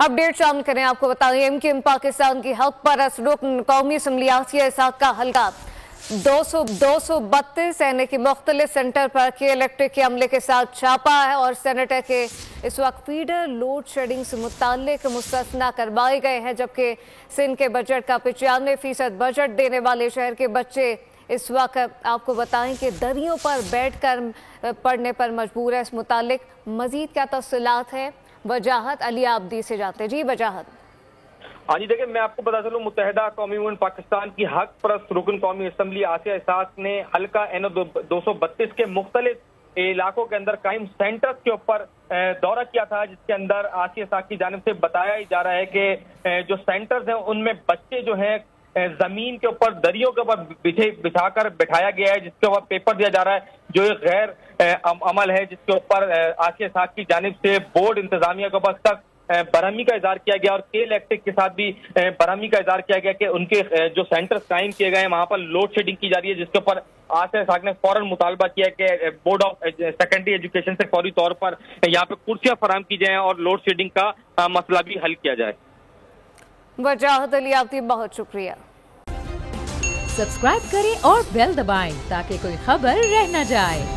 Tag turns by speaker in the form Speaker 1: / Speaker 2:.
Speaker 1: Update शामिल करें। आपको बताएं एमकेएम पाकिस्तान की हक परस्त रुकन कौमी असम्बली आसिया इसहाक का हल्का 232 यानी कि मुख्तलिफ सेंटर पर के इलेक्ट्रिक के अमले के साथ छापा है और सेनेटर के इस वक्त फीडर लोड शेडिंग से मुताल्लिक मुस्तस्ना करवाए गए हैं, जबकि सिंध के बजट का 95% बजट देने वाले शहर के बच्चे इस वक्त आपको बताएं कि दरियों पर बैठकर पढ़ने पर मजबूर है। इस मुतालिक मजीद क्या तफसीलात है, वजाहत अली आबदी से जाते। जी वजाहत।
Speaker 2: हाँ जी, देखिए मैं आपको बता चलूं, मुत्तहिदा कौमी मूवमेंट पाकिस्तान की हक परस्त रुकन कौमी असम्बली आसिया इसहाक ने हल्का NO 232 के मुख्तलिफ इलाकों के अंदर कायम सेंटर्स के ऊपर दौरा किया था, जिसके अंदर आसिया इसहाक की जानिब से बताया जा रहा है कि जो सेंटर्स हैं उनमें बच्चे जो हैं जमीन के ऊपर दरियों के ऊपर बिछाकर बिठाया गया है, जिसके ऊपर पेपर दिया जा रहा है जो एक गैर अमल है, जिसके ऊपर आसिया इसहाक की जानिब से बोर्ड इंतजामिया के ऊपर तक बरहमी का इजहार किया गया और के इलेक्ट्रिक के साथ भी बरहमी का इजहार किया गया कि उनके जो सेंटर्स कायम किए गए हैं वहां पर लोड शेडिंग की जा रही है, जिसके ऊपर आसिया इसहाक ने फौरन मुतालबा किया कि बोर्ड ऑफ सेकेंडरी एजुकेशन से फौरी तौर पर यहाँ पे कुर्सियां फराहम की जाएं और लोड शेडिंग का मसला भी हल किया जाए।
Speaker 1: वजाहत अली आबदी, बहुत शुक्रिया।
Speaker 3: सब्सक्राइब करें और बेल दबाएं ताकि कोई खबर रह न जाए।